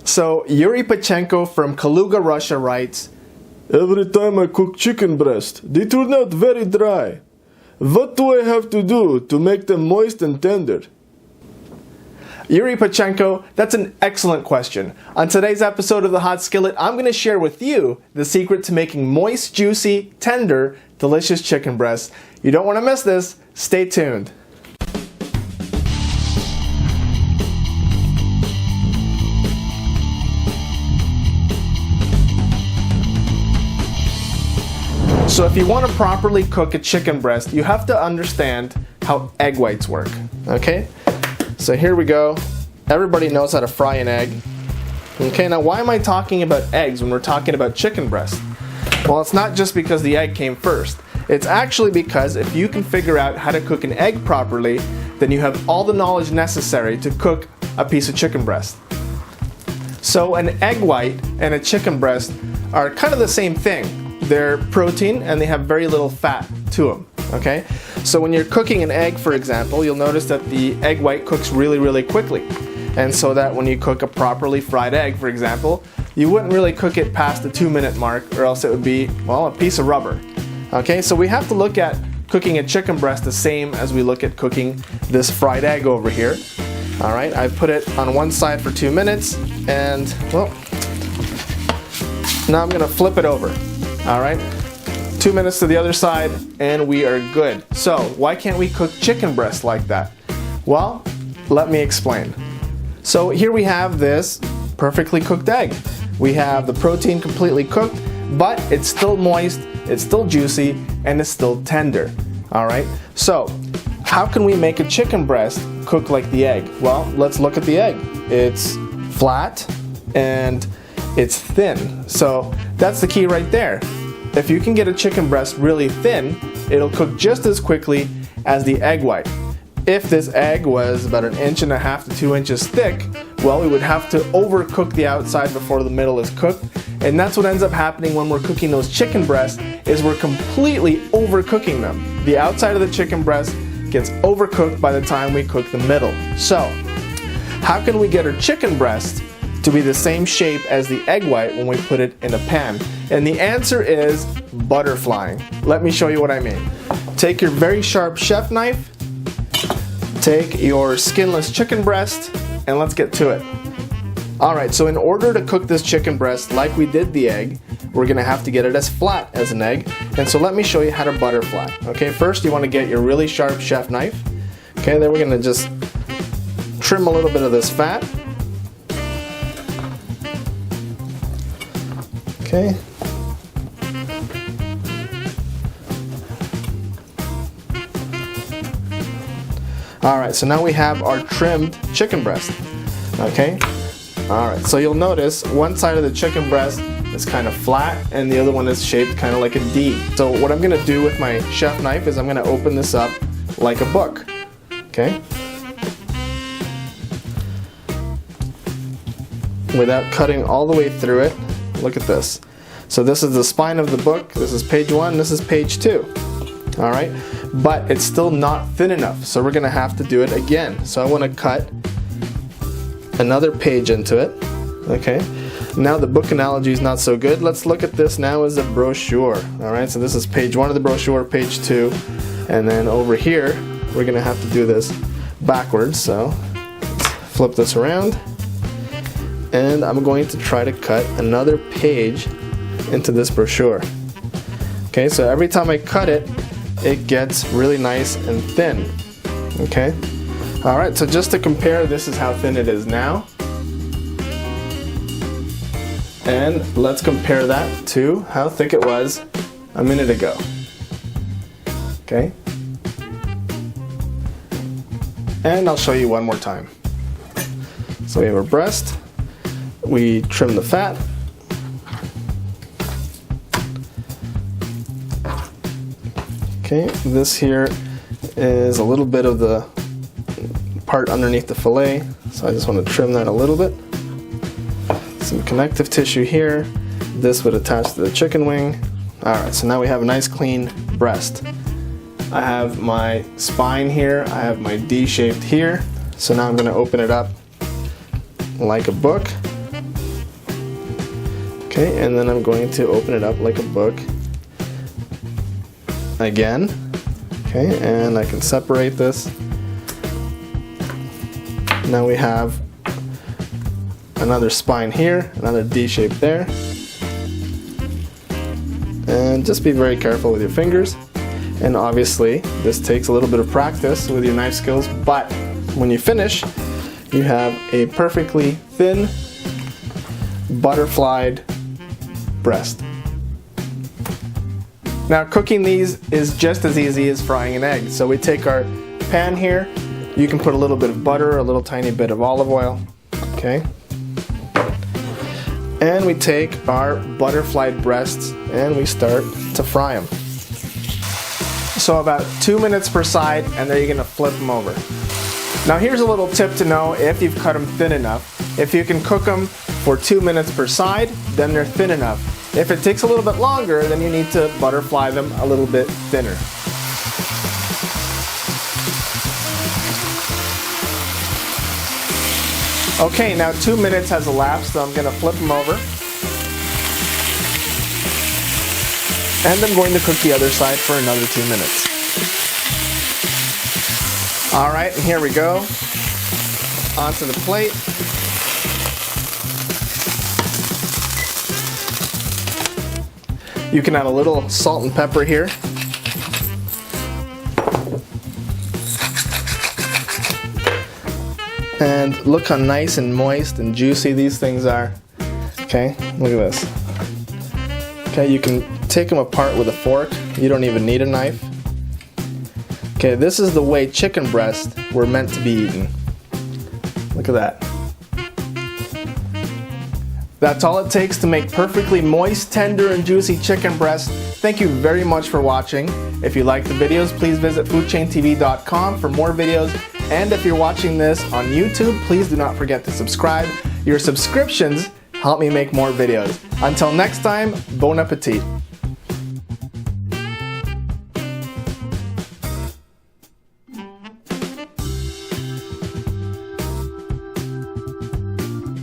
So Yuri Pachenko from Kaluga, Russia writes, Every time I cook chicken breast, they turn out very dry. What do I have to do to make them moist and tender? Yuri Pachenko, that's an excellent question. On today's episode of The Hot Skillet, I'm going to share with you the secret to making moist, juicy, tender, delicious chicken breasts. You don't want to miss this. Stay tuned. So if you want to properly cook a chicken breast, you have to understand how egg whites work, okay? So here we go. Everybody knows how to fry an egg. Okay, now why am I talking about eggs when we're talking about chicken breast? Well, it's not just because the egg came first. It's actually because if you can figure out how to cook an egg properly, then you have all the knowledge necessary to cook a piece of chicken breast. So an egg white and a chicken breast are kind of the same thing. They're protein and they have very little fat to them, okay? So when you're cooking an egg, for example, you'll notice that the egg white cooks really quickly. And so that when you cook a properly fried egg, for example, you wouldn't really cook it past the 2-minute mark, or else it would be, well, a piece of rubber. Okay, so we have to look at cooking a chicken breast the same as we look at cooking this fried egg over here. All right, I've put it on one side for 2 minutes, and, well, now I'm gonna flip it over. All right, 2 minutes to the other side, and we are good. So why can't we cook chicken breast like that? Well, let me explain. So here we have this perfectly cooked egg. We have the protein completely cooked, but it's still moist, it's still juicy, and it's still tender. All right, so how can we make a chicken breast cook like the egg? Well, let's look at the egg. It's flat and it's thin. So that's the key right there. If you can get a chicken breast really thin, it'll cook just as quickly as the egg white. If this egg was about 1.5 to 2 inches thick, well, we would have to overcook the outside before the middle is cooked. And that's what ends up happening when we're cooking those chicken breasts, is we're completely overcooking them. The outside of the chicken breast gets overcooked by the time we cook the middle. So, how can we get our chicken breast to be the same shape as the egg white when we put it in a pan? And the answer is butterflying. Let me show you what I mean. Take your very sharp chef knife, take your skinless chicken breast, and let's get to it. Alright, so in order to cook this chicken breast like we did the egg, we're gonna have to get it as flat as an egg. And so let me show you how to butterfly. Okay, first you wanna get your really sharp chef knife. Okay, then we're gonna just trim a little bit of this fat. Okay. Alright, so now we have our trimmed chicken breast. Okay? Alright, so you'll notice one side of the chicken breast is kind of flat and the other one is shaped kind of like a D. So what I'm going to do with my chef knife is I'm going to open this up like a book. Okay? Without cutting all the way through it. Look at this. So this is the spine of the book, this is page 1, this is page 2. Alright, but it's still not thin enough, so we're going to have to do it again. So I want to cut another page into it. Okay, now the book analogy is not so good. Let's look at this now as a brochure. Alright, so this is page 1 of the brochure, page 2, and then over here we're going to have to do this backwards. So let's flip this around, and I'm going to try to cut another page into this brochure. Okay, so every time I cut it, it gets really nice and thin. Okay, alright, so just to compare, this is how thin it is now. And let's compare that to how thick it was a minute ago. Okay, and I'll show you one more time. So we have our breast, we trim the fat, okay, this here is a little bit of the part underneath the fillet, so I just want to trim that a little bit. Some connective tissue here, this would attach to the chicken wing. Alright, so now we have a nice clean breast. I have my spine here, I have my D shaped here, so now I'm going to open it up like a book. Okay, and then I'm going to open it up like a book again. Okay, and I can separate this. Now we have another spine here, another D shape there. And just be very careful with your fingers. And obviously, this takes a little bit of practice with your knife skills, but when you finish, you have a perfectly thin, butterflied breast. Now, cooking these is just as easy as frying an egg. So we take our pan here. You can put a little bit of butter, a little tiny bit of olive oil, okay? And we take our butterflied breasts and we start to fry them. So about 2 minutes per side, and then you're gonna flip them over. Now here's a little tip to know if you've cut them thin enough. If you can cook them for 2 minutes per side, then they're thin enough. If it takes a little bit longer, then you need to butterfly them a little bit thinner. Okay, now 2 minutes has elapsed, so I'm gonna flip them over. And I'm going to cook the other side for another 2 minutes. All right, and here we go. Onto the plate. You can add a little salt and pepper here. And look how nice and moist and juicy these things are. Okay, look at this. Okay, you can take them apart with a fork. You don't even need a knife. Okay, this is the way chicken breasts were meant to be eaten. Look at that. That's all it takes to make perfectly moist, tender, and juicy chicken breast. Thank you very much for watching. If you like the videos, please visit foodchaintv.com for more videos. And if you're watching this on YouTube, please do not forget to subscribe. Your subscriptions help me make more videos. Until next time, bon appetit.